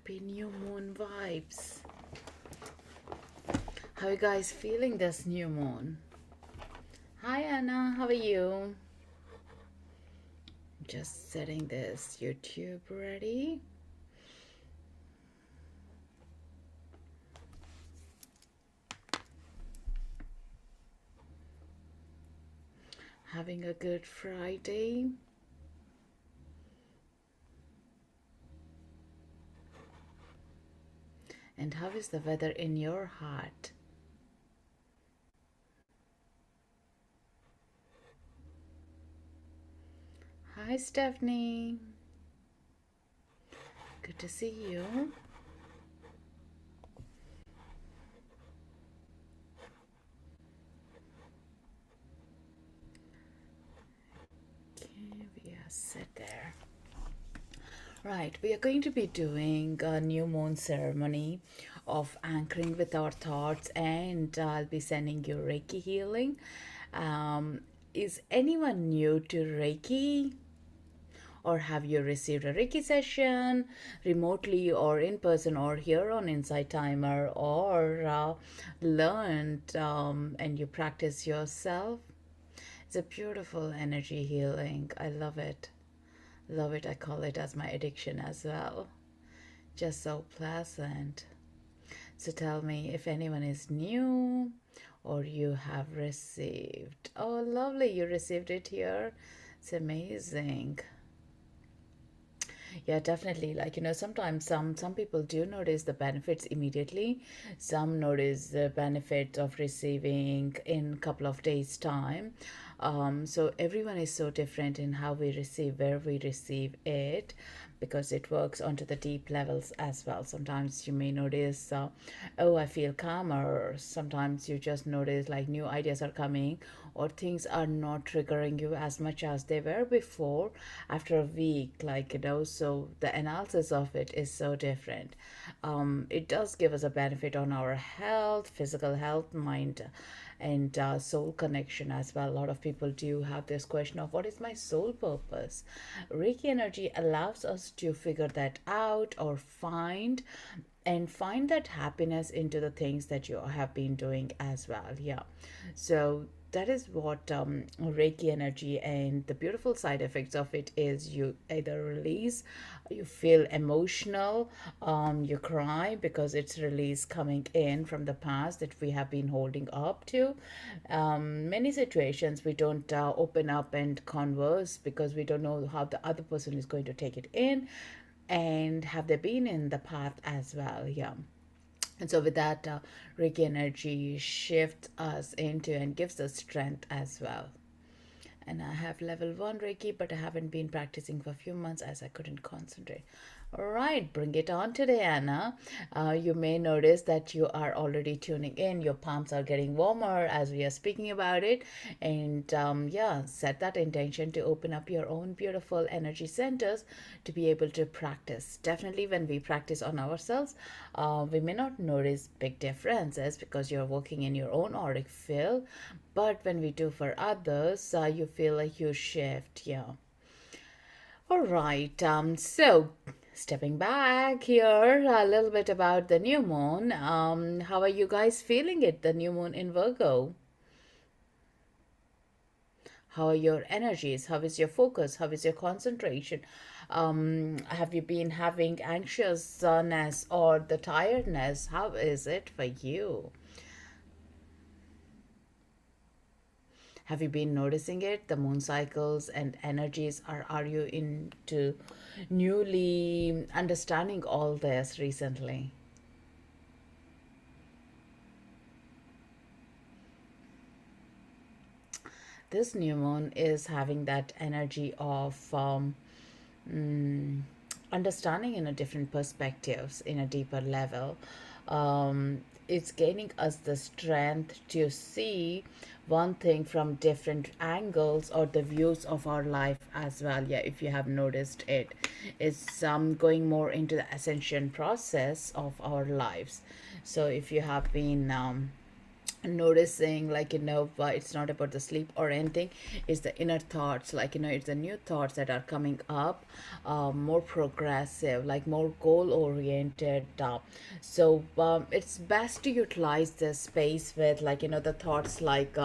happy new moon vibes. How are you guys feeling this new moon? Hi Anna, how are you? Just setting this YouTube ready. Having a good Friday. And how is the weather in your heart? Hi Stephanie. Good to see you. Okay, we are set there. Right, we are going to be doing a new moon ceremony of anchoring with our thoughts, and I'll be sending you Reiki healing. Is anyone new to Reiki? Or have you received a Reiki session remotely or in person or here on Insighttimer, or learned and you practice yourself? It's a beautiful energy healing. I love it. Love it. I call it as my addiction as well. Just so pleasant. So tell me if anyone is new or you have received. Oh, lovely. You received it here. It's amazing. Yeah, definitely. Like, sometimes some people do notice the benefits immediately. Some notice the benefit of receiving in a couple of days' time. So everyone is so different in how we receive, where we receive it, because it works onto the deep levels as well. Sometimes you may notice, oh, I feel calmer. Sometimes you just notice like new ideas are coming, or things are not triggering you as much as they were before after a week, so the analysis of it is so different. It does give us a benefit on our health, physical health, mind, and soul connection as well. A lot of people do have this question of what is my soul purpose. Reiki energy allows us to figure that out, or find that happiness into the things that you have been doing as well. Yeah, so that is what Reiki energy, and the beautiful side effects of it is you either release, you feel emotional, you cry because it's release coming in from the past that we have been holding up to. Many situations we don't open up and converse because we don't know how the other person is going to take it in, and have they been in the path as well. Yeah. And so with that, Reiki energy shifts us into and gives us strength as well. And I have level 1 Reiki, but I haven't been practicing for a few months as I couldn't concentrate. All right, bring it on today, Anna. You may notice that you are already tuning in. Your palms are getting warmer as we are speaking about it. And yeah, set that intention to open up your own beautiful energy centers to be able to practice. Definitely, when we practice on ourselves, we may not notice big differences because you're working in your own auric field. But when we do for others, you feel a huge shift. Yeah. All right. So stepping back here, a little bit about the new moon. How are you guys feeling it? The new moon in Virgo. How are your energies? How is your focus? How is your concentration? Have you been having anxiousness or the tiredness? How is it for you? Have you been noticing it? The moon cycles and energies. Are you into newly understanding all this recently? This new moon is having that energy of understanding in a different perspectives, in a deeper level. It's gaining us the strength to see one thing from different angles or the views of our life as well. Yeah, if you have noticed it, it's going more into the ascension process of our lives. So if you have been noticing, like, it's not about the sleep or anything. It's the inner thoughts, like, it's the new thoughts that are coming up, more progressive, like more goal oriented. So it's best to utilize this space with, like, the thoughts like,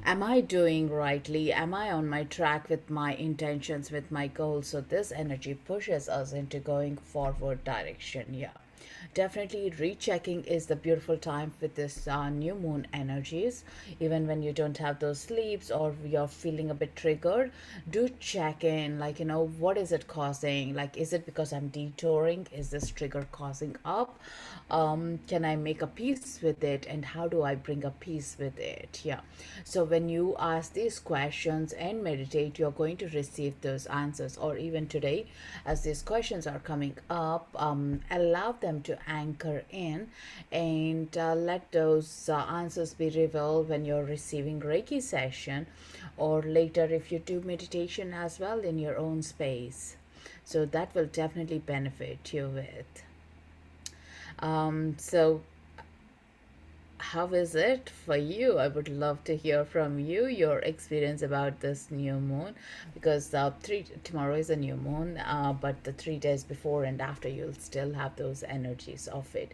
am I doing rightly? Am I on my track with my intentions, with my goals? So this energy pushes us into going forward direction. Yeah, definitely rechecking is the beautiful time with this new moon energies. Even when you don't have those sleeps or you're feeling a bit triggered, do check in, like, what is it causing? Like, is it because I'm detouring? Is this trigger causing up? Can I make a peace with it, and how do I bring a peace with it? Yeah, so when you ask these questions and meditate, you're going to receive those answers. Or even today, as these questions are coming up, allow them to anchor in, and let those answers be revealed when you're receiving Reiki session, or later if you do meditation as well in your own space. So that will definitely benefit you with. So how is it for you? I would love to hear from you, your experience about this new moon, because tomorrow is a new moon, but the 3 days before and after, you'll still have those energies of it.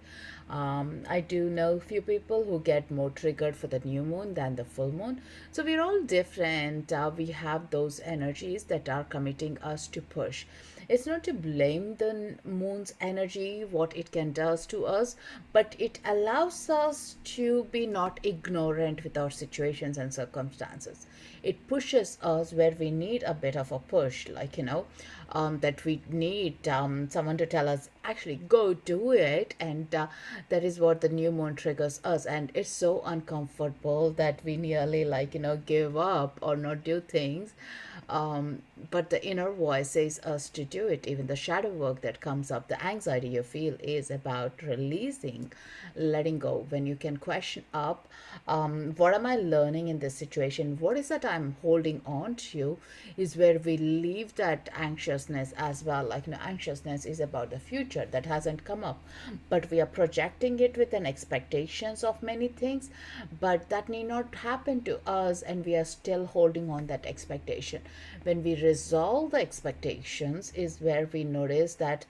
I do know few people who get more triggered for the new moon than the full moon. So we're all different. We have those energies that are committing us to push. It's not to blame the moon's energy, what it can does to us, but it allows us to be not ignorant with our situations and circumstances. It pushes us where we need a bit of a push, like, that we need someone to tell us, actually go do it. And that is what the new moon triggers us. And it's so uncomfortable that we nearly, like, give up or not do things. But the inner voice says us to do it. Even the shadow work that comes up, the anxiety you feel is about releasing, letting go. When you can question up, what am I learning in this situation? What is that I'm holding on to? Is where we leave that anxiousness as well. Like, anxiousness is about the future that hasn't come up, but we are projecting it with an expectations of many things, but that need not happen to us, and we are still holding on that expectation. When we resolve the expectations is where we notice that,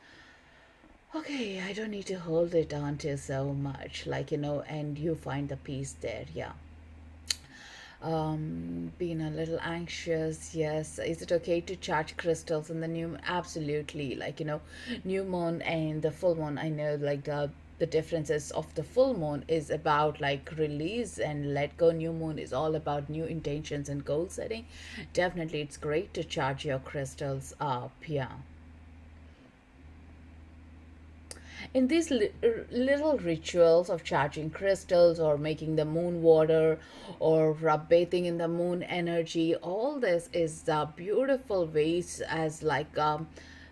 okay, I don't need to hold it on to so much, like, and you find the peace there. Yeah. Being a little anxious, yes. Is it okay to charge crystals in the new moon? Absolutely. Like, new moon and the full moon, I know, like, the differences of the full moon is about, like, release and let go. New moon is all about new intentions and goal setting. Definitely it's great to charge your crystals up. Yeah, in these little rituals of charging crystals or making the moon water, or bathing in the moon energy, all this is beautiful ways as, like,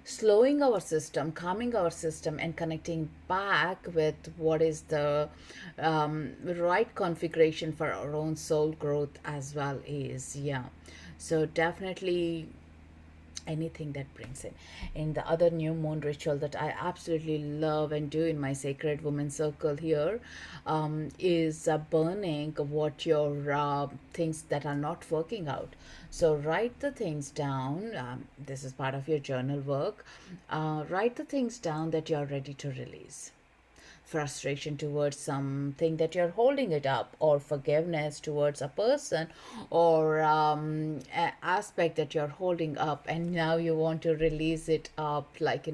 slowing our system, calming our system, and connecting back with what is the right configuration for our own soul growth as well is. Yeah, so definitely anything that brings in the other new moon ritual that I absolutely love and do in my sacred woman circle here, is burning what your things that are not working out. So write the things down. This is part of your journal work. Write the things down that you're ready to release: frustration towards something that you're holding it up, or forgiveness towards a person, or aspect that you're holding up, and now you want to release it up, like,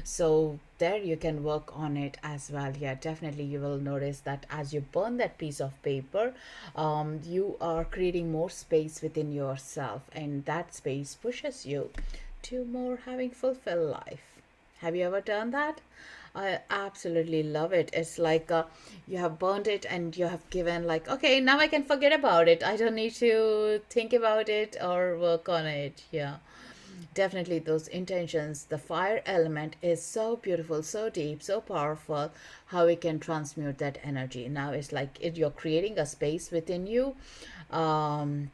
so there you can work on it as well. Yeah, definitely you will notice that as you burn that piece of paper, you are creating more space within yourself, and that space pushes you to more having fulfilled life. Have you ever done that? I absolutely love it. It's like, you have burned it and you have given, like, okay, now I can forget about it. I don't need to think about it or work on it. Yeah. Definitely those intentions, the fire element is so beautiful, so deep, so powerful, how we can transmute that energy. Now it's like you're creating a space within you, um,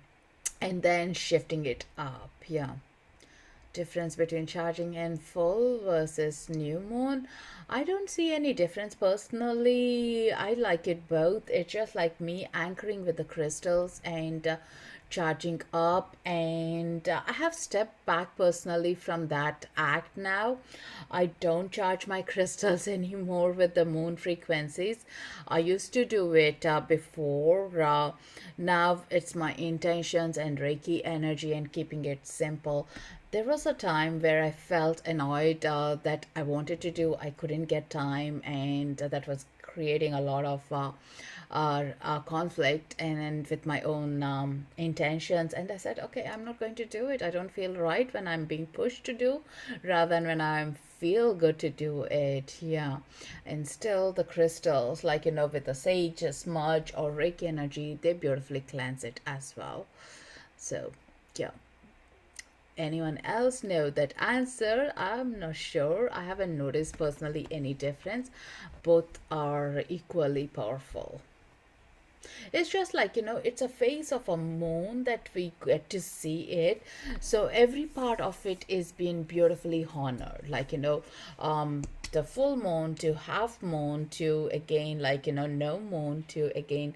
and then shifting it up. Yeah. difference between charging in full versus new moon. I don't see any difference personally. I like it both. It's just like me anchoring with the crystals and charging up, and I have stepped back personally from that act now. I don't charge my crystals anymore with the moon frequencies. I used to do it before. Now it's my intentions and Reiki energy and keeping it simple. There was a time where I felt annoyed that I wanted to do, I couldn't get time, and that was creating a lot of conflict and with my own intentions. And I said, okay, I'm not going to do it. I don't feel right when I'm being pushed to do, rather than when I feel good to do it. Yeah. And still, the crystals, like with the sage, smudge, or Reiki energy, they beautifully cleanse it as well. So, yeah. Anyone else know that answer? I'm not sure. I haven't noticed personally any difference. Both are equally powerful. It's just like, it's a phase of a moon that we get to see it. So every part of it is being beautifully honored. Like, the full moon to half moon to again, like, no moon to again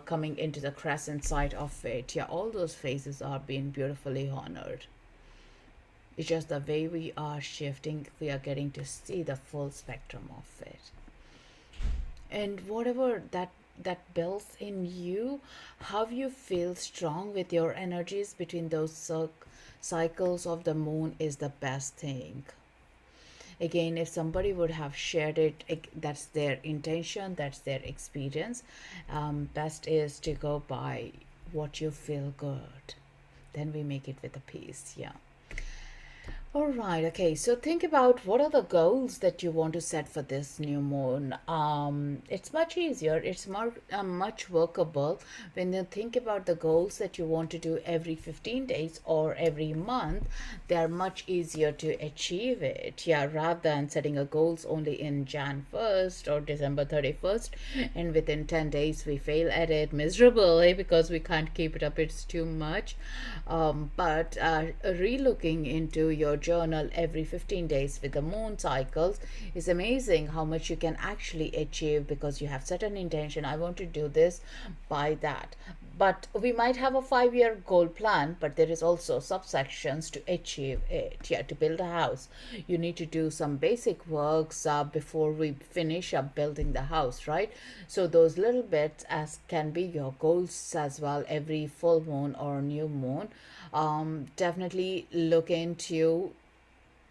coming into the crescent side of it. Yeah, all those phases are being beautifully honored. It's just the way we are shifting, we are getting to see the full spectrum of it. And whatever that builds in you, how you feel strong with your energies between those cycles of the moon is the best thing. Again, if somebody would have shared it, that's their intention, that's their experience. Best is to go by what you feel good, then we make it with a peace. Yeah. All right. Okay. So think about what are the goals that you want to set for this new moon. It's much easier. It's more much workable when you think about the goals that you want to do every 15 days or every month. They are much easier to achieve it. Yeah, rather than setting a goals only in Jan 1st or December 31st, and within 10 days we fail at it miserably because we can't keep it up. It's too much. But relooking into your journal every 15 days with the moon cycles is amazing how much you can actually achieve because you have set an intention. I want to do this by that. But we might have a 5-year goal plan, but there is also subsections to achieve it. Yeah, to build a house, you need to do some basic works before we finish up building the house, right? So those little bits as can be your goals as well every full moon or new moon. Definitely look into,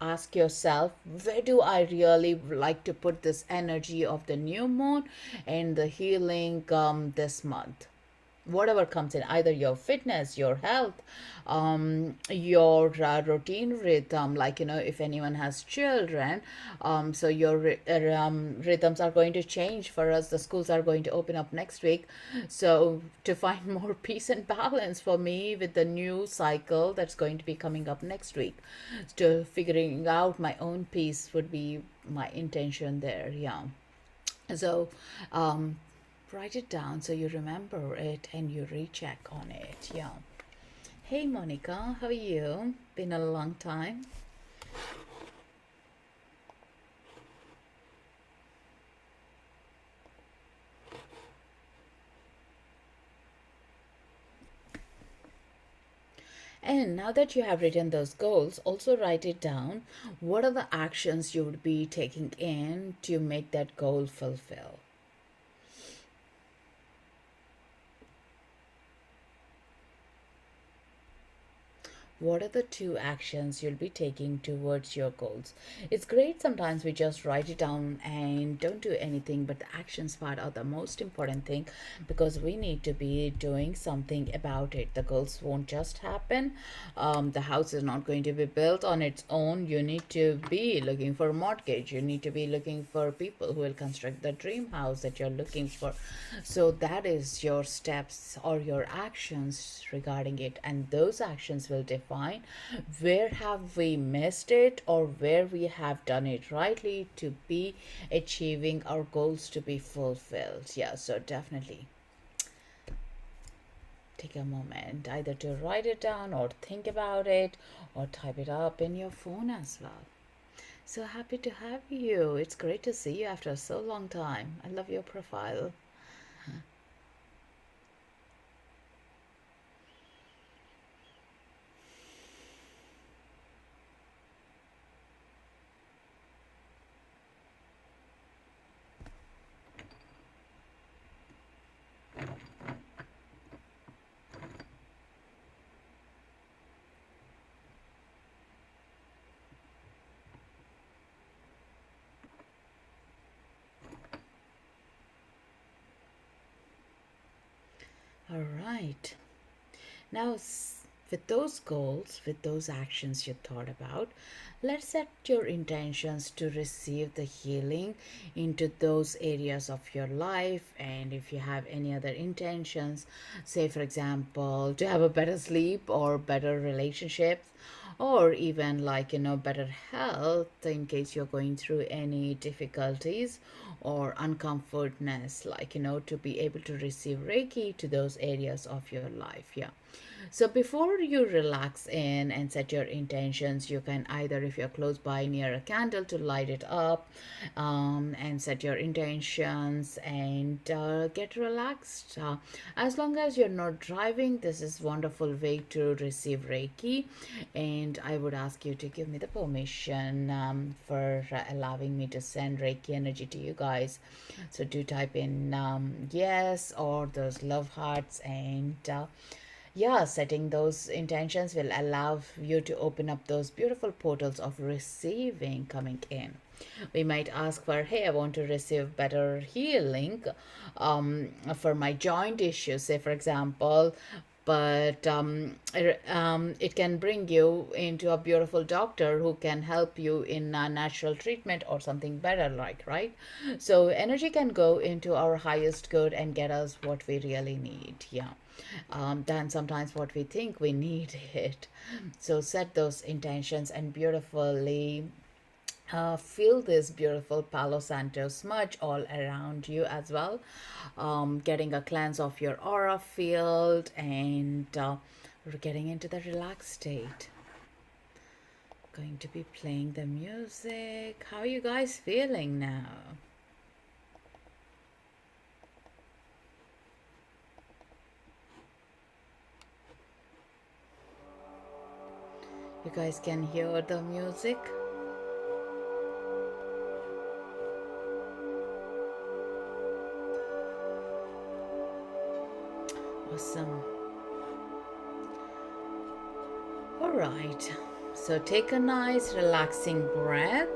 ask yourself, where do I really like to put this energy of the new moon and the healing this month? Whatever comes in, either your fitness, your health, your routine rhythm, like if anyone has children, so your rhythms are going to change. For us, the schools are going to open up next week, so to find more peace and balance for me with the new cycle that's going to be coming up next week, to figuring out my own peace would be my intention there. Yeah. So write it down so you remember it and you recheck on it. Yeah. Hey Monica, how are you? Been a long time. And now that you have written those goals, also write it down. What are the actions you would be taking in to make that goal fulfill? What are the 2 actions you'll be taking towards your goals? It's great sometimes we just write it down and don't do anything, but the actions part are the most important thing because we need to be doing something about it. The goals won't just happen. The house is not going to be built on its own. You need to be looking for a mortgage. You need to be looking for people who will construct the dream house that you're looking for. So that is your steps or your actions regarding it, and those actions will define where have we missed it or where we have done it rightly to be achieving our goals to be fulfilled. Yeah, so definitely. Take a moment either to write it down or think about it or type it up in your phone as well. So happy to have you. It's great to see you after so long time. I love your profile. All right. Now, with those goals, with those actions you thought about, let's set your intentions to receive the healing into those areas of your life. And if you have any other intentions, say, for example, to have a better sleep or better relationships, or even like better health in case you're going through any difficulties or uncomfortness, like to be able to receive reiki to those areas of your life. Yeah, so before you relax in and set your intentions, you can either, if you're close by near a candle, to light it up and set your intentions and get relaxed. As long as you're not driving, this is wonderful way to receive Reiki. And I would ask you to give me the permission for allowing me to send Reiki energy to you guys. So do type in yes or those love hearts, and yeah, setting those intentions will allow you to open up those beautiful portals of receiving coming in. We might ask for, hey, I want to receive better healing for my joint issues, say, for example. But it can bring you into a beautiful doctor who can help you in a natural treatment or something better, like, right? So energy can go into our highest good and get us what we really need. Yeah, than sometimes what we think we need it. So set those intentions and beautifully feel this beautiful Palo Santo smudge all around you as well. Getting a cleanse of your aura field and getting into the relaxed state. Going to be playing the music. How are you guys feeling now? You guys can hear the music? Awesome. All right. So take a nice relaxing breath.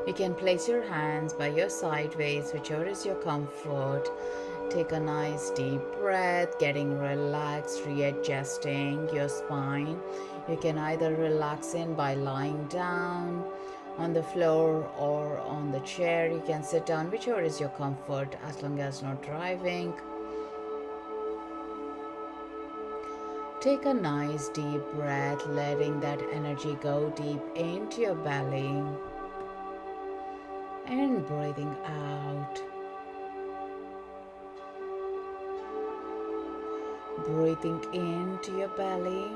You can place your hands by your sideways, whichever is your comfort. Take a nice deep breath, getting relaxed, readjusting your spine. You can either relax in by lying down on the floor or on the chair. You can sit down, whichever is your comfort, as long as not driving. Take a nice deep breath, letting that energy go deep into your belly and breathing out. Breathing into your belly,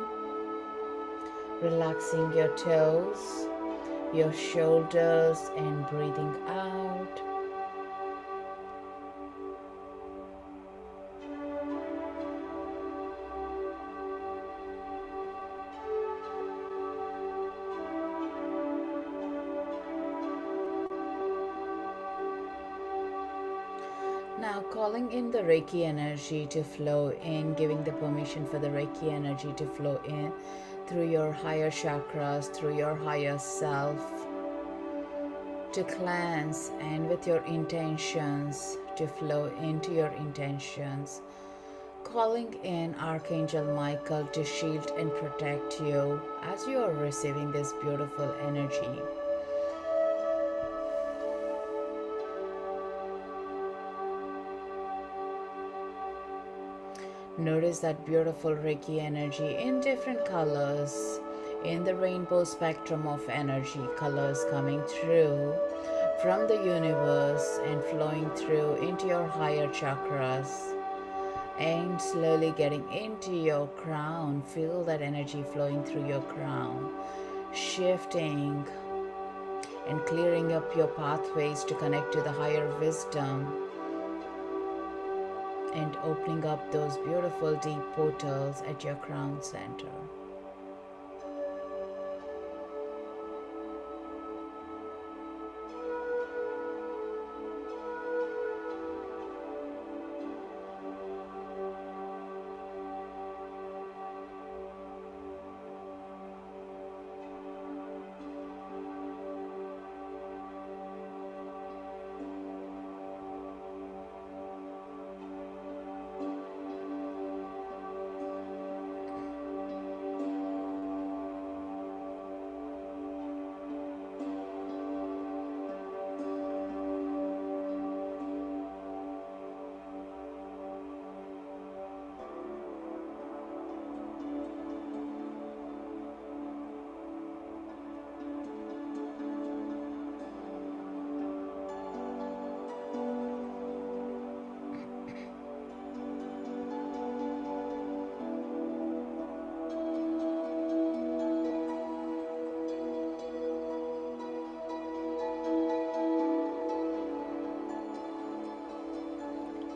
relaxing your toes, your shoulders, and breathing out. Now calling in the Reiki energy to flow in, giving the permission for the Reiki energy to flow in through your higher chakras, through your higher self, to cleanse, and with your intentions to flow into your intentions. Calling in Archangel Michael to shield and protect you as you are receiving this beautiful energy. Notice that beautiful Reiki energy in different colors in the rainbow spectrum of energy, colors coming through from the universe and flowing through into your higher chakras and slowly getting into your crown. Feel that energy flowing through your crown, shifting and clearing up your pathways to connect to the higher wisdom and opening up those beautiful deep portals at your crown center.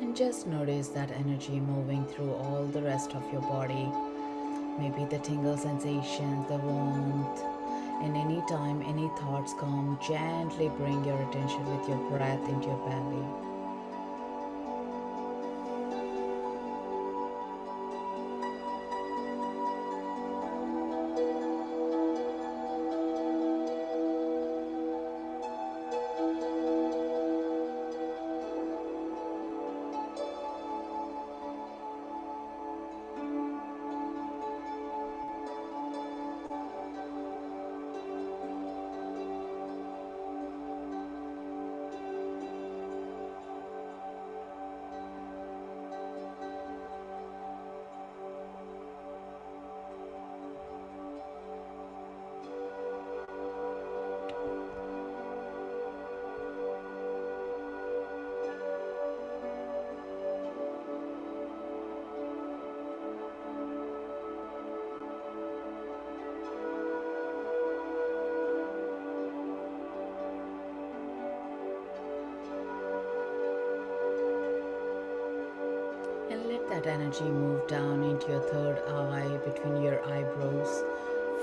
And just notice that energy moving through all the rest of your body. Maybe the tingle sensations, the warmth. And anytime any thoughts come, gently bring your attention with your breath into your belly. And let that energy move down into your third eye between your eyebrows.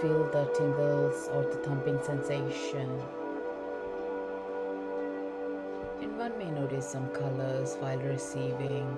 Feel the tingles or the thumping sensation. And one may notice some colors while receiving.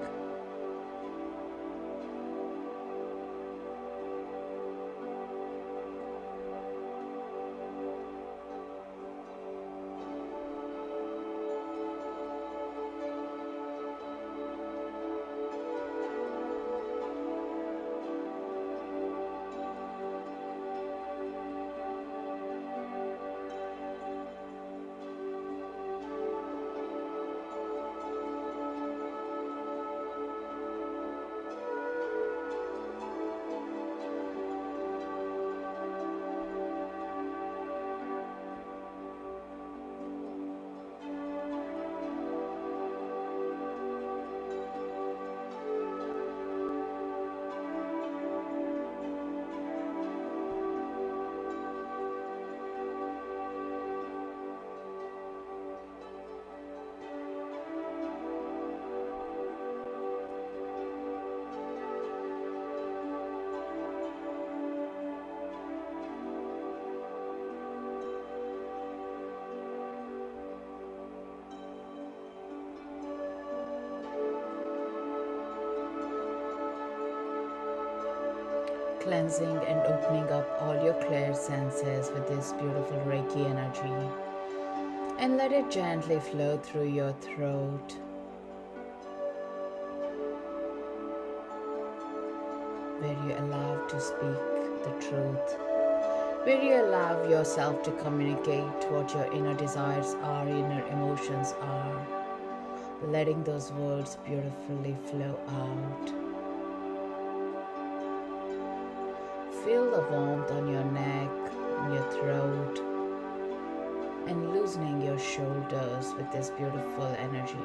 Cleansing and opening up all your clear senses with this beautiful Reiki energy. And let it gently flow through your throat. Where you allow to speak the truth. Where you allow yourself to communicate what your inner desires are, inner emotions are. Letting those words beautifully flow out. feel the warmth on your neck, in your throat, and loosening your shoulders with this beautiful energy.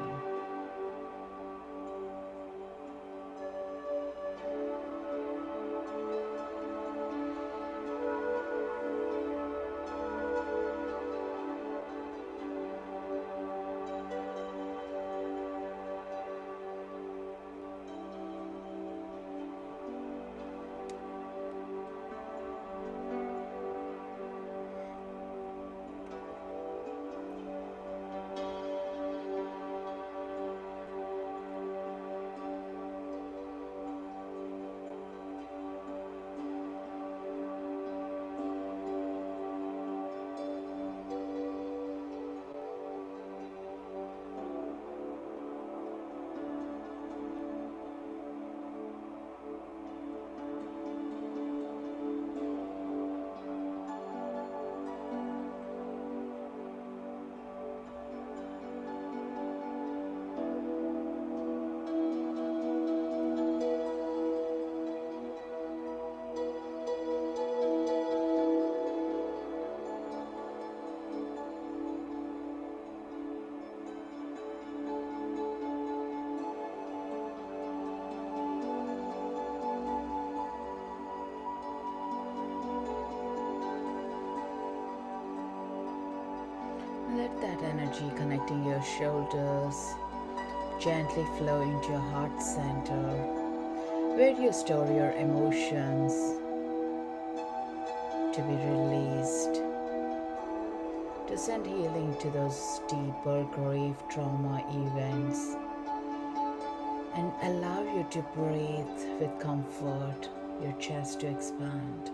Let that energy connecting your shoulders gently flow into your heart center, where you store your emotions to be released, to send healing to those deeper grief trauma events, and allow you to breathe with comfort, your chest to expand.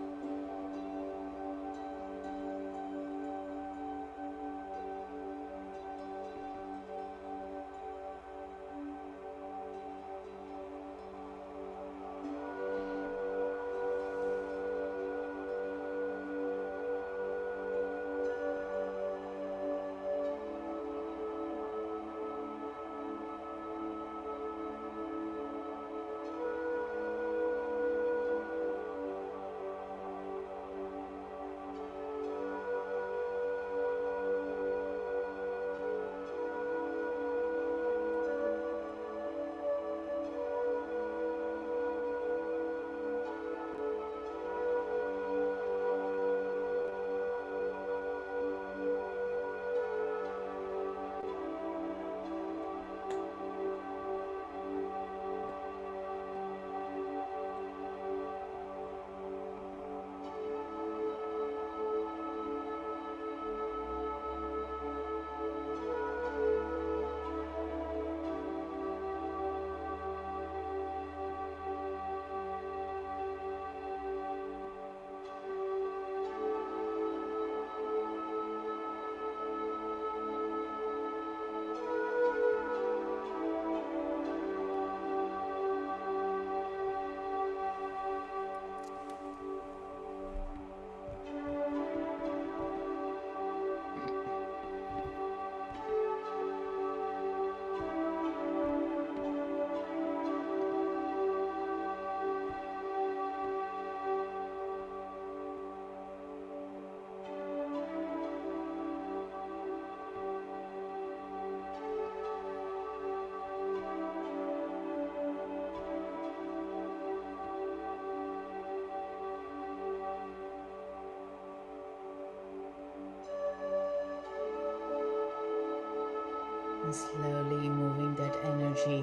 And slowly moving that energy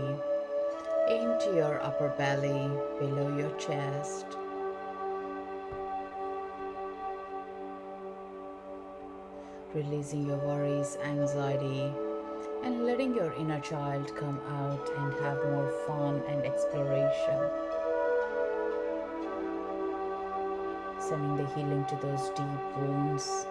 into your upper belly, below your chest, releasing your worries, anxiety, and letting your inner child come out and have more fun and exploration. Sending the healing to those deep wounds.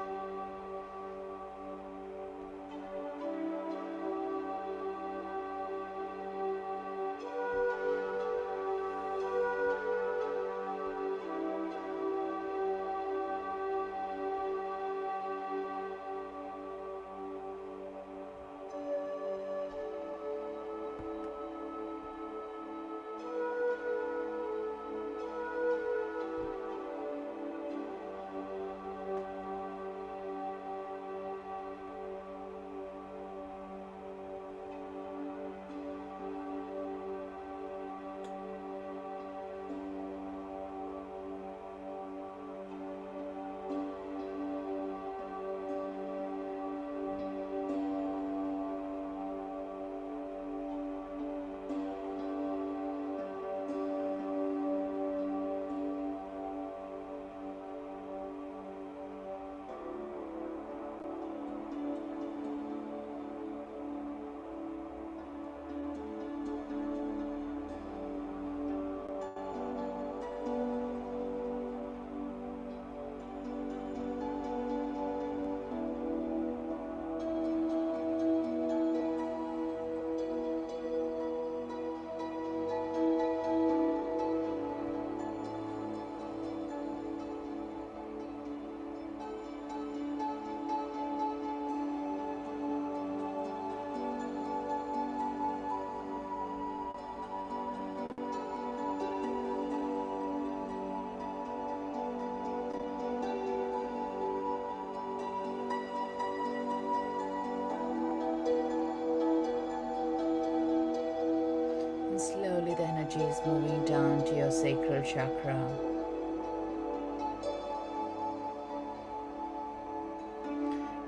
is moving down to your sacral chakra,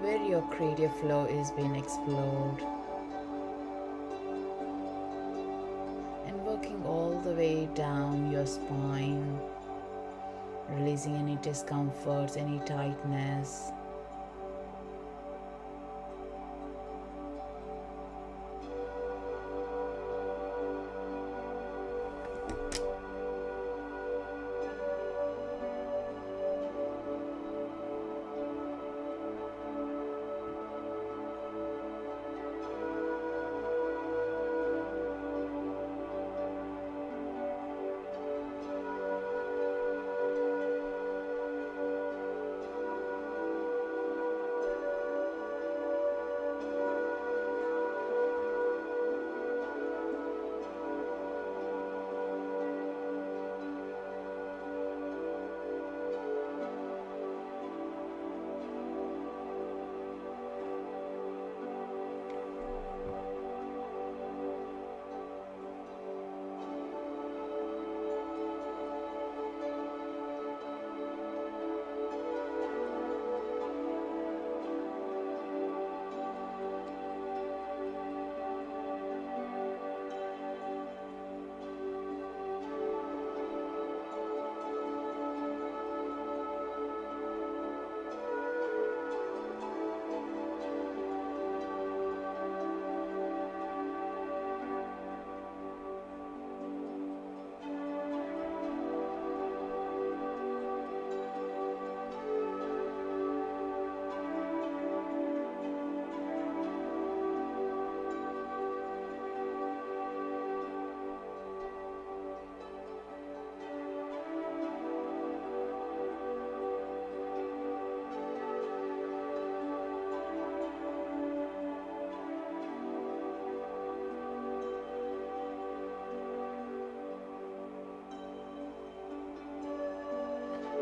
where your creative flow is being explored, and working all the way down your spine, releasing any discomforts, any tightness.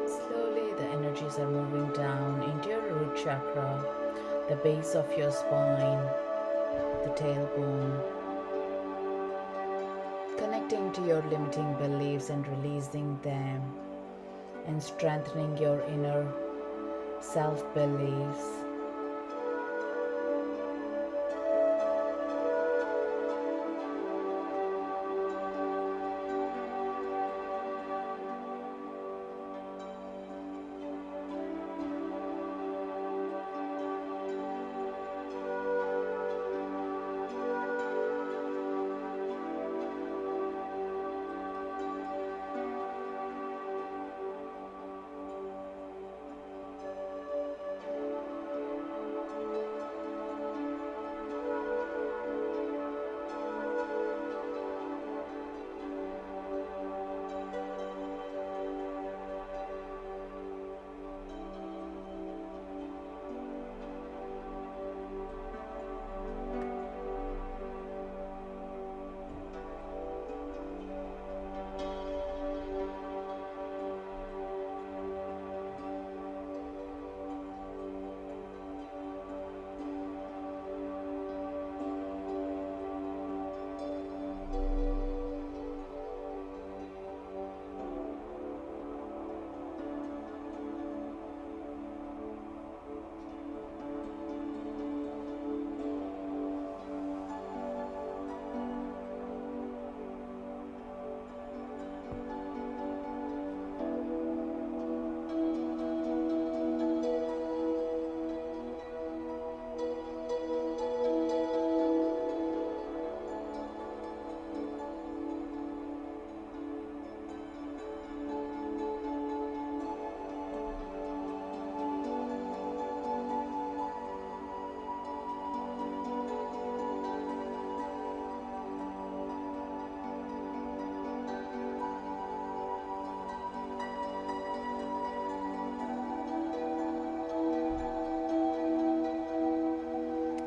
Slowly, the energies are moving down into your root chakra, the base of your spine, the tailbone, connecting to your limiting beliefs and releasing them, and strengthening your inner self beliefs.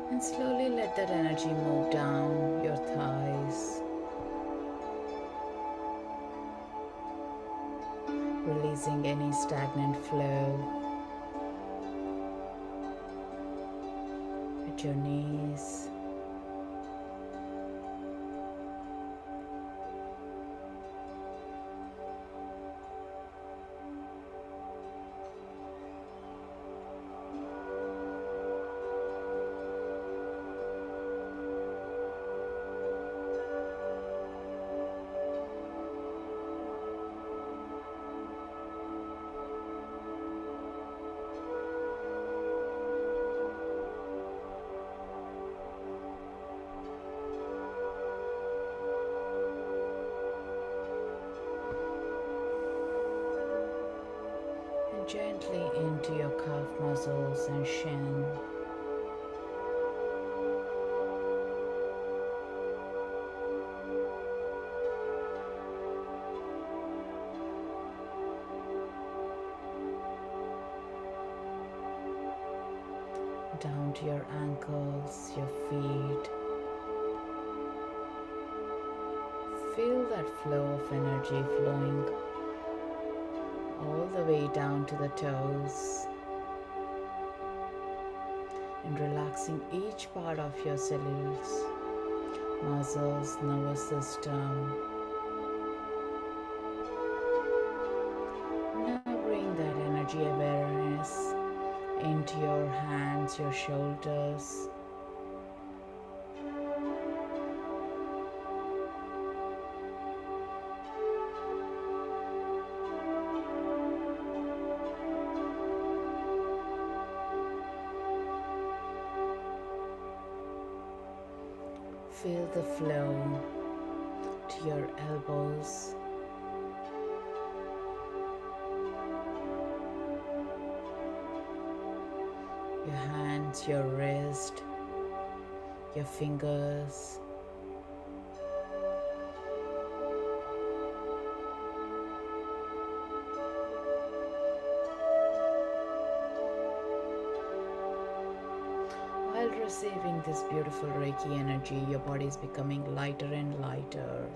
And slowly let that energy move down your thighs, releasing any stagnant flow at your knees, Gently into your calf muscles and shin. Down to your ankles, your feet. Feel that flow of energy flowing all the way down to the toes and relaxing each part of your cells, muscles, nervous system. Now bring that energy awareness into your hands, your shoulders. Feel the flow to your elbows, your hands, your wrist, your fingers. While receiving this beautiful Reiki energy, your body is becoming lighter and lighter.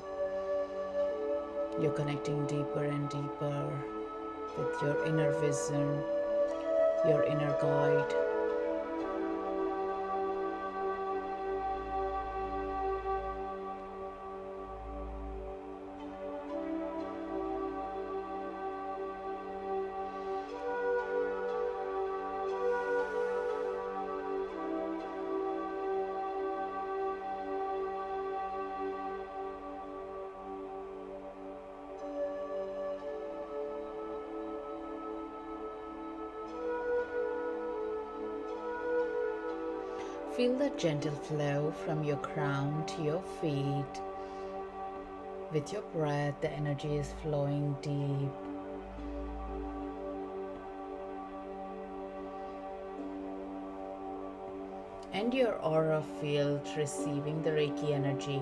You're connecting deeper and deeper with your inner vision, your inner guide. Feel the gentle flow from your crown to your feet. With your breath, the energy is flowing deep. And your aura field receiving the Reiki energy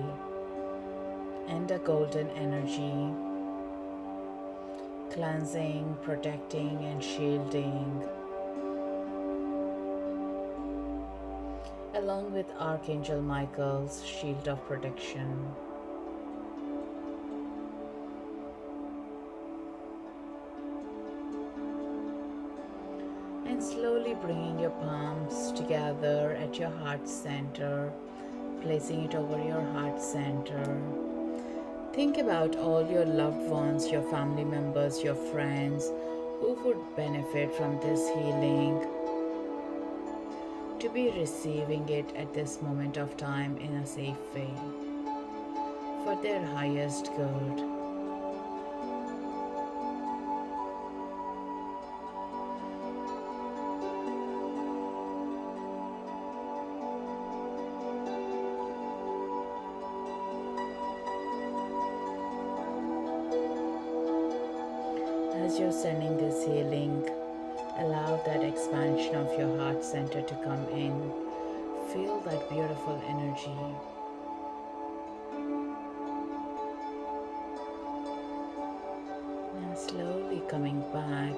and a golden energy, cleansing, protecting, and shielding, along with Archangel Michael's shield of protection. And slowly bringing your palms together at your heart center, placing it over your heart center. Think about all your loved ones, your family members, your friends who would benefit from this healing, to be receiving it at this moment of time in a safe way for their highest good. As you're sending this healing, allow that expansion of your heart center to come in. Feel that beautiful energy. Now slowly coming back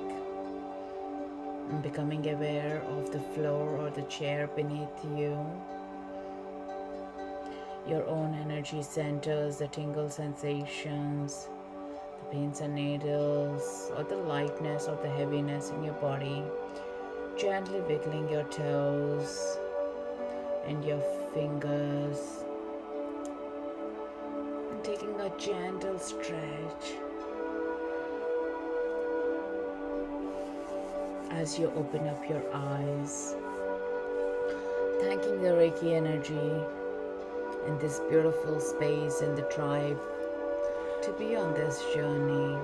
and becoming aware of the floor or the chair beneath you. Your own energy centers, the tingle sensations, pins and needles, or the lightness or the heaviness in your body. Gently wiggling your toes and your fingers and taking a gentle stretch as you open up your eyes, thanking the Reiki energy in this beautiful space and the tribe to be on this journey.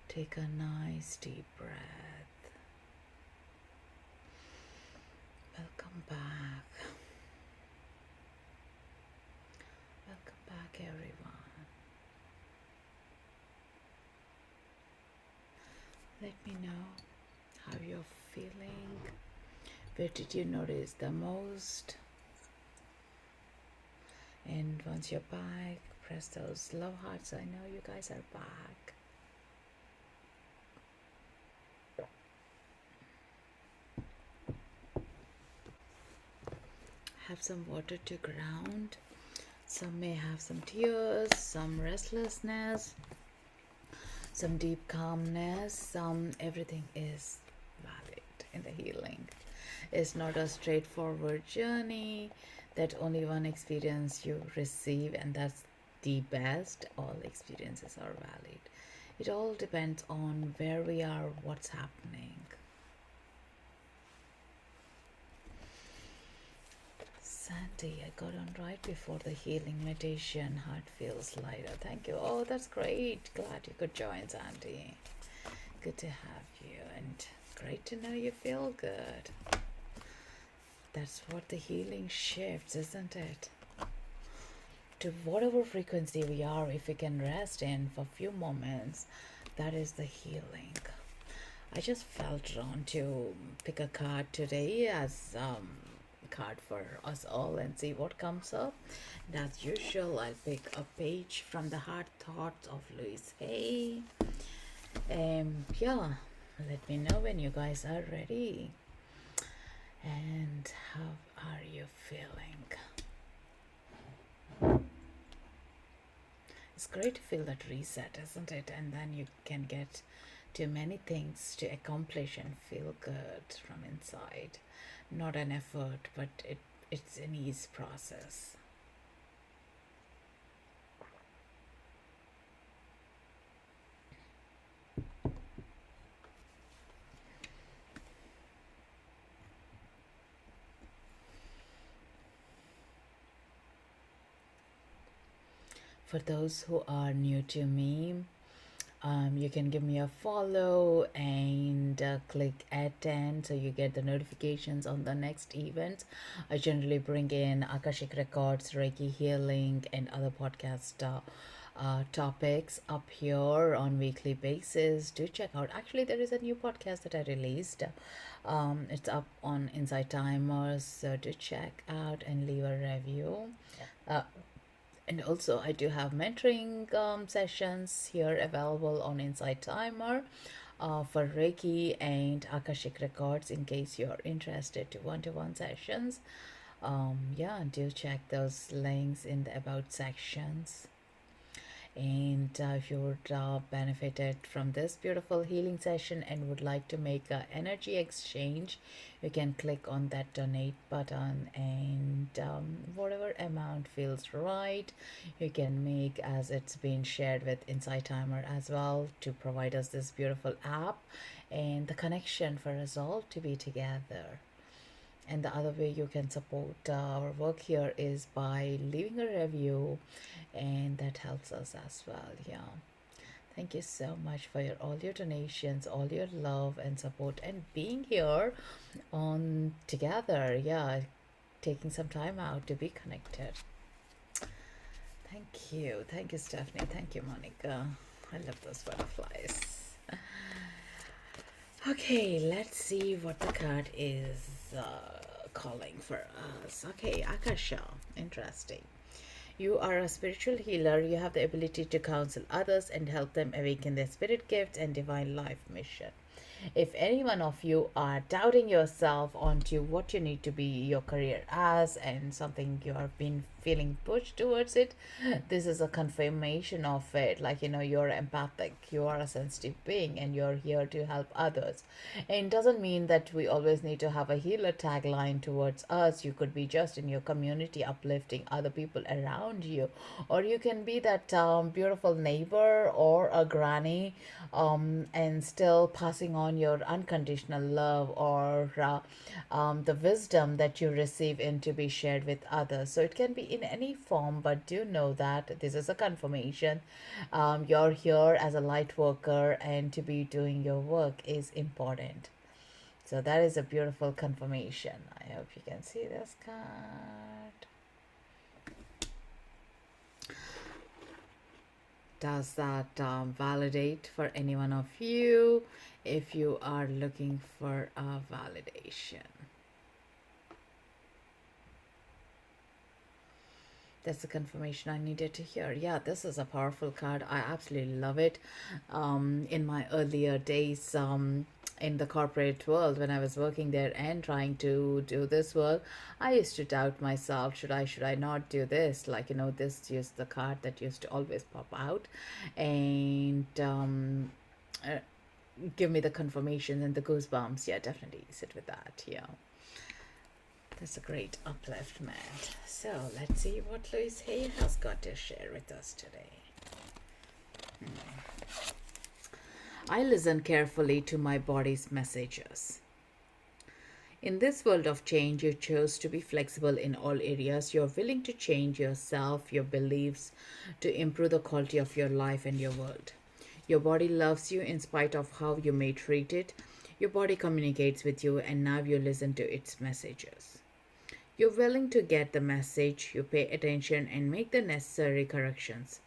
Take a nice deep breath. Welcome back. Welcome back, everyone. Let me know how you're feeling. Where did you notice the most? And once you're back, press those love hearts. I know you guys are back. Have some water to ground. Some may have some tears, some restlessness, some deep calmness. Some everything is valid in the healing. It's not a straightforward journey that only one experience you receive, and that's the best. All experiences are valid. It all depends on where we are, what's happening. Sandy, I got on right before the healing meditation. Heart feels lighter. Thank you. Oh, that's great. Glad you could join, Sandy. Good to have you, and great to know you feel good. That's what the healing shifts, isn't it? To whatever frequency we are, if we can rest in for a few moments, that is the healing. I just felt drawn to pick a card today as card for us all and see what comes up. And as usual, I'll pick a page from the Heart Thoughts of Louise Hay. Yeah, let me know when you guys are ready. And how are you feeling? It's great to feel that reset, isn't it? And then you can get to many things to accomplish and feel good from inside. Not an effort, but it's an ease process. For those who are new to me, you can give me a follow and click attend so you get the notifications on the next event. I generally bring in Akashic Records, Reiki healing, and other podcast topics up here on weekly basis. Do check out. Actually, there is a new podcast that I released. It's up on Insighttimer, so do check out and leave a review. Uh, and also, I do have mentoring sessions here available on Insighttimer for Reiki and Akashic Records in case you're interested to one-to-one sessions. Yeah, do check those links in the about sections. And if you would benefited from this beautiful healing session and would like to make an energy exchange, you can click on that donate button, and whatever amount feels right, you can make, as it's been shared with Insighttimer as well, to provide us this beautiful app and the connection for us all to be together. And the other way you can support our work here is by leaving a review, and that helps us as well. Yeah. Thank you so much for all your donations, all your love and support, and being here on together. Yeah, taking some time out to be connected. Thank you. Thank you, Stephanie. Thank you, Monica. I love those butterflies. Okay, let's see what the card is calling for us. Okay, Akasha. Interesting. You are a spiritual healer. You have the ability to counsel others and help them awaken their spirit gifts and divine life mission. If any one of you are doubting yourself onto what you need to be your career as and something you have been feeling pushed towards it, this is a confirmation of it. Like, you're empathic, you are a sensitive being, and you're here to help others. And it doesn't mean that we always need to have a healer tagline towards us. You could be just in your community uplifting other people around you, or you can be that beautiful neighbor or a granny, and still passing on your unconditional love or the wisdom that you receive in to be shared with others. So it can be in any form, but do know that this is a confirmation. You're here as a light worker, and to be doing your work is important. So that is a beautiful confirmation. I hope you can see this card. Does that validate for any one of you if you are looking for a validation? That's the confirmation I needed to hear. Yeah, this is a powerful card. I absolutely love it. In my earlier days, in the corporate world, when I was working there and trying to do this work, I used to doubt myself. Should I not do this? Like, this used the card that used to always pop out, and uh, give me the confirmation and the goosebumps. Yeah, definitely sit with that. Yeah. That's a great upliftment. So let's see what Louise Hay has got to share with us today. I listen carefully to my body's messages. In this world of change, you chose to be flexible in all areas. You're willing to change yourself, your beliefs, to improve the quality of your life and your world. Your body loves you in spite of how you may treat it. Your body communicates with you, and now you listen to its messages. You're willing to get the message, you pay attention and make the necessary corrections.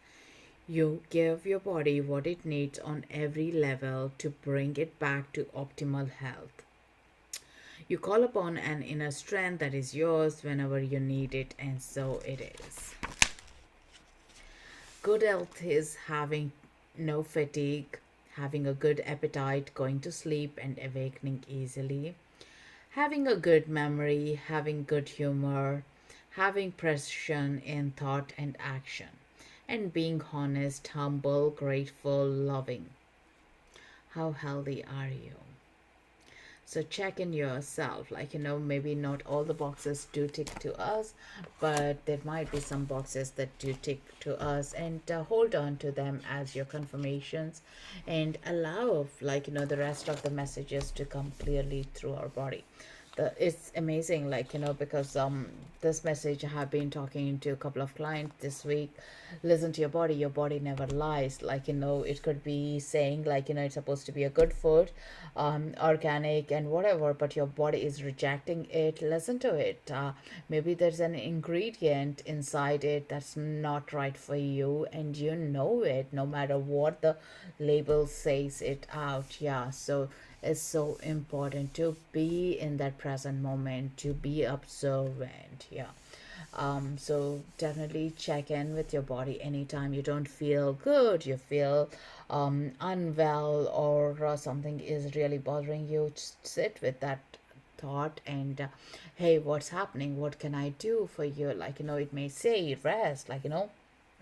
You give your body what it needs on every level to bring it back to optimal health. You call upon an inner strength that is yours whenever you need it, and so it is. Good health is having no fatigue, having a good appetite, going to sleep, and awakening easily, having a good memory, having good humor, having precision in thought and action, and being honest, humble, grateful, loving. How healthy are you? So check in yourself. Like, maybe not all the boxes do tick to us, but there might be some boxes that do tick to us, and hold on to them as your confirmations, and allow, like, the rest of the messages to come clearly through our body. It's amazing, like, because this message I have been talking to a couple of clients this week. Listen to your body never lies. Like, it could be saying, like, it's supposed to be a good food, organic and whatever, but your body is rejecting it. Listen to it. Maybe there's an ingredient inside it that's not right for you, and you know it no matter what the label says it out. Yeah, so it's so important to be in that present moment, to be observant. Yeah. So definitely check in with your body anytime you don't feel good, you feel unwell, or something is really bothering you. Just sit with that thought, and hey, what's happening? What can I do for you? Like, it may say rest, like,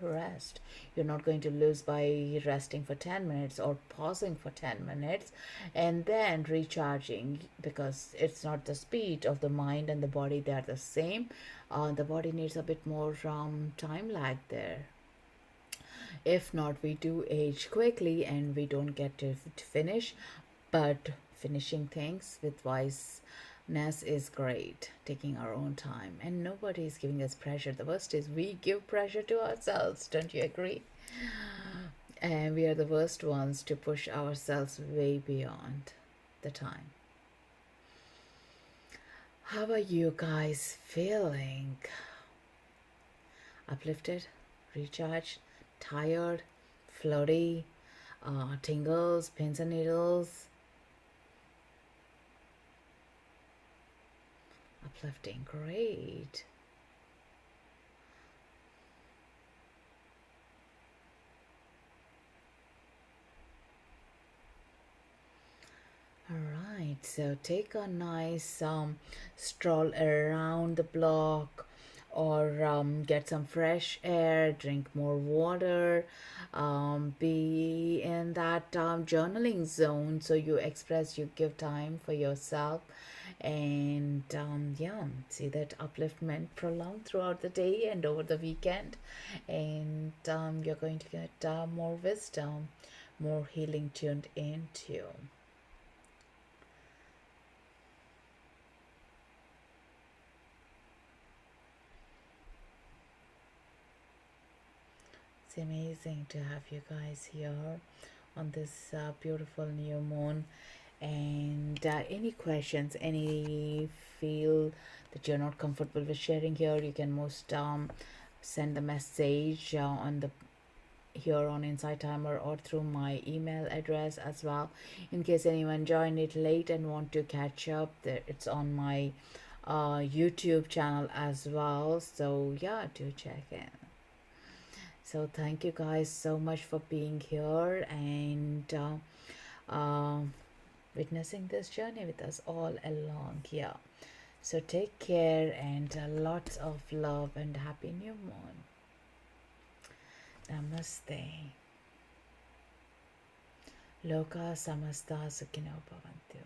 rest. You're not going to lose by resting for 10 minutes or pausing for 10 minutes and then recharging, because it's not the speed of the mind and the body, they are the same. The body needs a bit more time lag there. If not, we do age quickly and we don't get to finish. But finishing things with wiseness is great, taking our own time, and nobody is giving us pressure. The worst is we give pressure to ourselves. Don't you agree? And we are the worst ones to push ourselves way beyond the time. How are you guys feeling? Uplifted, recharged, tired, floaty, tingles, pins and needles? Uplifting, great. All right, so take a nice stroll around the block, or get some fresh air, drink more water, be in that journaling zone, so you express, you give time for yourself, and yeah, see that upliftment prolonged throughout the day and over the weekend, and you're going to get more wisdom, more healing tuned into. It's amazing to have you guys here on this beautiful new moon. And any questions, any feel that you're not comfortable with sharing here, you can most send the message on the here on Insight Timer or through my email address as well. In case anyone joined it late and want to catch up, there it's on my YouTube channel as well. So yeah, do check in. So thank you guys so much for being here and witnessing this journey with us all along. Yeah. So take care and lots of love and happy new moon. Namaste. Loka samasta sukhino bhavantu.